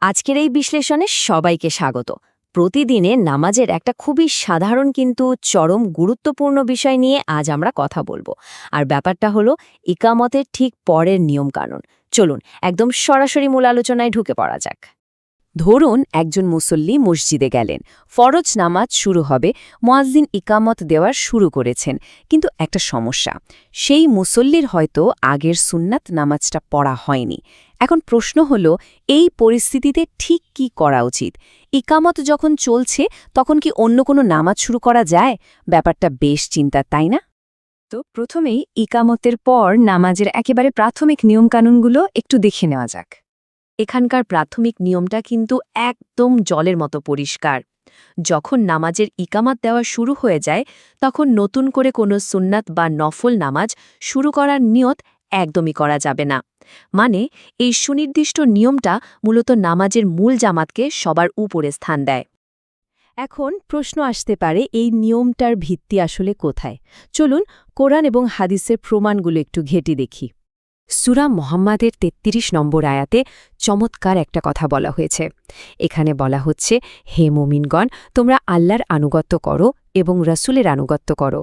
আজকের এই বিশ্লেষণে সবাইকে স্বাগত। প্রতিদিনে নামাজের একটা খুবই সাধারণ কিন্তু চরম গুরুত্বপূর্ণ বিষয় নিয়ে আজ আমরা কথা বলবো। আর ব্যাপারটা হলো ইকামতের ঠিক পরের নিয়মকানুন। চলুন একদম সরাসরি মূল আলোচনায় ঢুকে পড়া যাক। ধরুন একজন মুসল্লি মসজিদে গেলেন, ফরজ নামাজ শুরু হবে, মুয়াজ্জিন ইকামত দেওয়ার শুরু করেছেন, কিন্তু একটা সমস্যা, সেই মুসল্লির হয়তো আগের সুন্নাত নামাজটা পড়া হয়নি। এখন প্রশ্ন হলো, এই পরিস্থিতিতে ঠিক কি করা উচিত? ইকামত যখন চলছে তখন কি অন্য কোনো নামাজ শুরু করা যায়? ব্যাপারটা বেশ চিন্তার, তাই না? তো প্রথমেই ইকামতের পর নামাজের একেবারে প্রাথমিক নিয়মকানুনগুলো একটু দেখে নেওয়া যাক। এখানকার প্রাথমিক নিয়মটা কিন্তু একদম জলের মতো পরিষ্কার। যখন নামাজের ইকামাত দেওয়া শুরু হয়ে যায় তখন নতুন করে কোনো সুন্নাত বা নফল নামাজ শুরু করার নিয়ত একদমই করা যাবে না। মানে এই সুনির্দিষ্ট নিয়মটা মূলত নামাজের মূল জামাতকে সবার উপরে স্থান দেয়। এখন প্রশ্ন আসতে পারে, এই নিয়মটার ভিত্তি আসলে কোথায়? চলুন কোরআন এবং হাদিসের প্রমাণগুলো একটু ঘেঁটে দেখি। সূরা মুহাম্মাদের ৩৩ নম্বর আয়াতে চমৎকার একটা কথা বলা হয়েছে। এখানে বলা হচ্ছে, হে মুমিনগণ, তোমরা আল্লাহর আনুগত্য করো এবং রাসূলের আনুগত্য করো,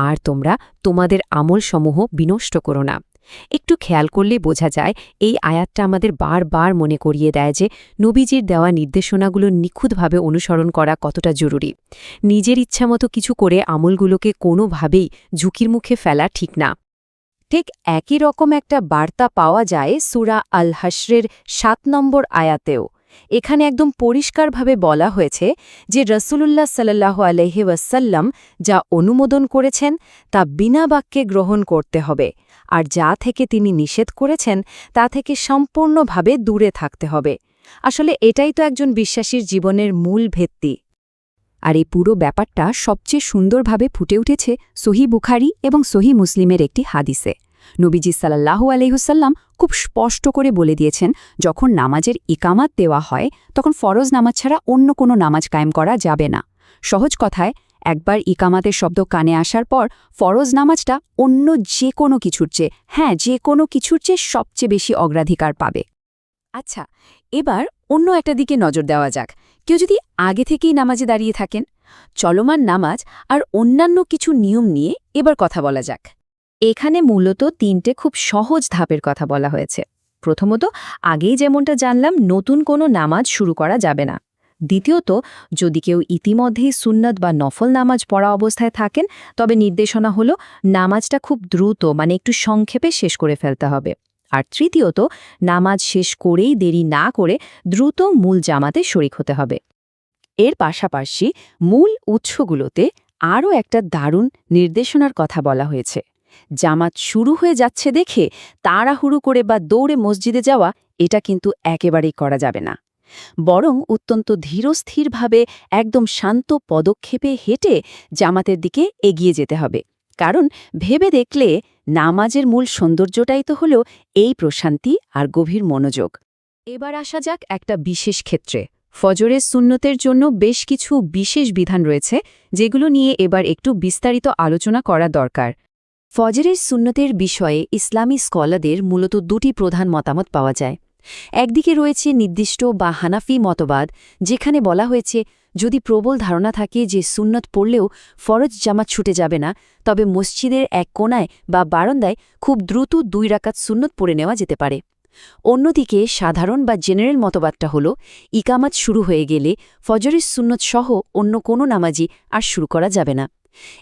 আর তোমরা তোমাদের আমলসমূহ বিনষ্ট করো না। একটু খেয়াল করলে বোঝা যায়, এই আয়াতটা আমাদের বারবার মনে করিয়ে দেয় যে নবীজির দেওয়া নির্দেশনাগুলো নিখুঁতভাবে অনুসরণ করা কতটা জরুরি। নিজের ইচ্ছামতো কিছু করে আমলগুলোকে কোনোভাবেই ঝুঁকির মুখে ফেলা ঠিক না। ঠিক একই রকম একটা বার্তা পাওয়া যায় সূরা আল হাশরের ৭ নম্বর আয়াতেও। এখানে একদম পরিষ্কারভাবে বলা হয়েছে যে রাসূলুল্লাহ সাল্লাল্লাহু আলাইহি ওয়াসাল্লাম যা অনুমোদন করেছেন তা বিনা বাক্যে গ্রহণ করতে হবে, আর যা থেকে তিনি নিষেধ করেছেন তা থেকে সম্পূর্ণভাবে দূরে থাকতে হবে। আসলে এটাই তো একজন বিশ্বাসীর জীবনের মূল ভিত্তি। আর এই পুরো ব্যাপারটা সবচেয়ে সুন্দরভাবে ফুটে উঠেছে সহিহ বুখারী এবং সহিহ মুসলিমের একটি হাদিসে। নবীজি সাল্লাল্লাহু আলাইহিসাল্লাম খুব স্পষ্ট করে বলে দিয়েছেন, যখন নামাজের ইকামাত দেওয়া হয় তখন ফরজ নামাজ ছাড়া অন্য কোনো নামাজ কায়েম করা যাবে না। সহজ কথায়, একবার ইকামাতের শব্দ কানে আসার পর ফরজ নামাজটা অন্য যে কোনো কিছুর চেয়ে সবচেয়ে বেশি অগ্রাধিকার পাবে। আচ্ছা, এবার অন্য একটা দিকে নজর দেওয়া যাক। কেউ যদি আগে থেকেই নামাজে দাঁড়িয়ে থাকেন, চলমান নামাজ আর অন্যান্য কিছু নিয়ম নিয়ে এবার কথা বলা যাক। এখানে মূলত ৩টে খুব সহজ ধাপের কথা বলা হয়েছে। প্রথমত, আগেই যেমনটা জানলাম, নতুন কোনো নামাজ শুরু করা যাবে না। দ্বিতীয়ত, যদি কেউ ইতিমধ্যেই সুন্নাত বা নফল নামাজ পড়া অবস্থায় থাকেন তবে নির্দেশনা হলো নামাজটা খুব দ্রুত, মানে একটু সংক্ষেপে শেষ করে ফেলতে হবে। আর তৃতীয়ত, নামাজ শেষ করেই দেরি না করে দ্রুত মূল জামাতে শরিক হতে হবে। এর পাশাপাশি মূল উৎসগুলোতে আরও একটা দারুণ নির্দেশনার কথা বলা হয়েছে। জামাত শুরু হয়ে যাচ্ছে দেখে তাড়াহুড়ো করে বা দৌড়ে মসজিদে যাওয়া, এটা কিন্তু একেবারেই করা যাবে না। বরং অত্যন্ত ধীরস্থিরভাবে একদম শান্ত পদক্ষেপে হেঁটে জামাতের দিকে এগিয়ে যেতে হবে। কারণ ভেবে দেখলে নামাজের মূল সৌন্দর্যটাই তো হলো এই প্রশান্তি আর গভীর মনোযোগ। এবার আসা যাক একটা বিশেষ ক্ষেত্রে। ফজরের সুন্নতের জন্য বেশ কিছু বিশেষ বিধান রয়েছে, যেগুলো নিয়ে এবার একটু বিস্তারিত আলোচনা করা দরকার। ফজরের সুন্নতের বিষয়ে ইসলামী স্কলারদের মূলত দুটি প্রধান মতামত পাওয়া যায়। একদিকে রয়েছে নির্দিষ্ট বা হানাফি মতবাদ, যেখানে বলা হয়েছে যদি প্রবল ধারণা থাকে যে সুন্নত পড়লেও ফরজ জামাত ছুটে যাবে না, তবে মসজিদের এক কোণায় বা বারান্দায় খুব দ্রুত 2 রাকাত সুন্নত পড়ে নেওয়া যেতে পারে। অন্যদিকে সাধারণ বা জেনারেল মতবাদটা হল, ইকামাত শুরু হয়ে গেলে ফজরের সুন্নত সহ অন্য কোনো নামাজই আর শুরু করা যাবে না।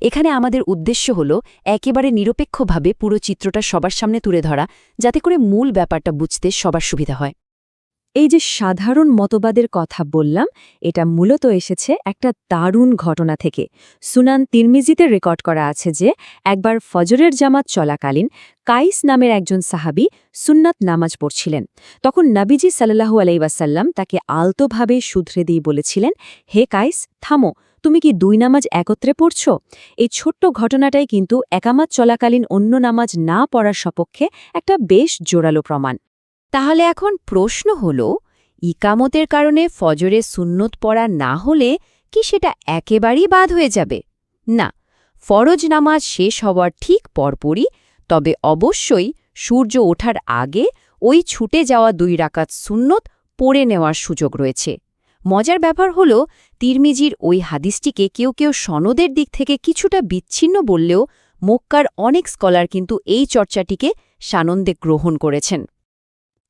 এখানে আমাদের উদ্দেশ্য হল একেবারে নিরপেক্ষভাবে পুরো চিত্রটা সবার সামনে তুলে ধরা, যাতে করে মূল ব্যাপারটা বুঝতে সবার সুবিধা হয়। এই যে সাধারণ মতবাদের কথা বললাম, এটা মূলত এসেছে একটা দারুণ ঘটনা থেকে। সুনান তিরমিজিতে রেকর্ড করা আছে যে একবার ফজরের জামাত চলাকালীন কাইস নামের একজন সাহাবী সুন্নাত নামাজ পড়ছিলেন। তখন নবীজি সাল্লাল্লাহু আলাইহি ওয়াসাল্লাম তাকে আলতোভাবে শুধরে দিয়ে বলেছিলেন, হে কাইস, থামো, তুমি কি 2 নামাজ একত্রে পড়ছ? এই ছোট্ট ঘটনাটাই কিন্তু একামাত চলাকালীন অন্য নামাজ না পড়ার সপক্ষে একটা বেশ জোরালো প্রমাণ। তাহলে এখন প্রশ্ন হল, ইকামতের কারণে ফজরে সুন্নত পড়া না হলে কি সেটা একেবারেই বাদ হয়ে যাবে? না, ফরজ নামাজ শেষ হওয়ার ঠিক পরপরই, তবে অবশ্যই সূর্য ওঠার আগে ওই ছুটে যাওয়া 2 রাকাত সুন্নত পড়ে নেওয়ার সুযোগ রয়েছে। মজার ব্যাপার হলো তিরমিজির ওই হাদিসটিকে কেউ কেউ সনদের দিক থেকে কিছুটা বিচ্ছিন্ন বললেও মক্কার অনেক স্কলার কিন্তু এই চর্চাটিকে সানন্দে গ্রহণ করেছেন।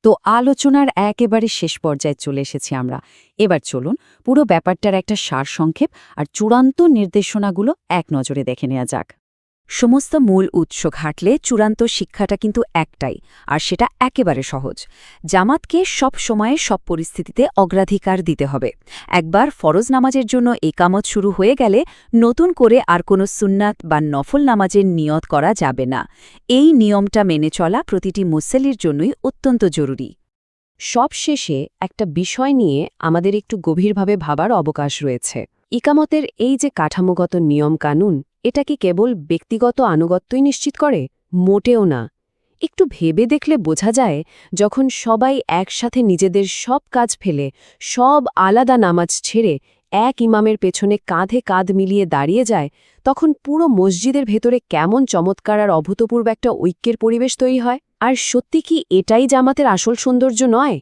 তো আলোচনার একেবারে শেষ পর্যায়ে চলে এসেছি আমরা। এবার চলুন পুরো ব্যাপারটার একটা সারসংক্ষেপ আর চূড়ান্ত নির্দেশনাগুলো এক নজরে দেখে নেওয়া যাক। সমস্ত মূল উৎস ঘাটলে চূড়ান্ত শিক্ষাটা কিন্তু একটাই, আর সেটা একেবারে সহজ। জামাতকে সব সময়ে সব পরিস্থিতিতে অগ্রাধিকার দিতে হবে। একবার ফরজ নামাজের জন্য একামত শুরু হয়ে গেলে নতুন করে আর কোনো সুন্নাত বা নফল নামাজের নিয়ত করা যাবে না। এই নিয়মটা মেনে চলা প্রতিটি মুসল্লির জন্যই অত্যন্ত জরুরি। সবশেষে একটা বিষয় নিয়ে আমাদের একটু গভীরভাবে ভাবার অবকাশ রয়েছে। ইকামতের এই যে কাঠামোগত নিয়ম কানুন, এটা কি কেবল ব্যক্তিগত আনুগত্যই নিশ্চিত করে? মোটেও না। একটু ভেবে দেখলে বোঝা যায়, যখন সবাই একসাথে নিজেদের সব কাজ ফেলে, সব আলাদা নামাজ ছেড়ে এক ইমামের পেছনে কাঁধে কাঁধ মিলিয়ে দাঁড়িয়ে যায়, তখন পুরো মসজিদের ভেতরে কেমন চমৎকার আর অভূতপূর্ব একটা ঐক্যের পরিবেশ তৈরি হয়। আর সত্যি কি এটাই জামাতের আসল সৌন্দর্য নয়?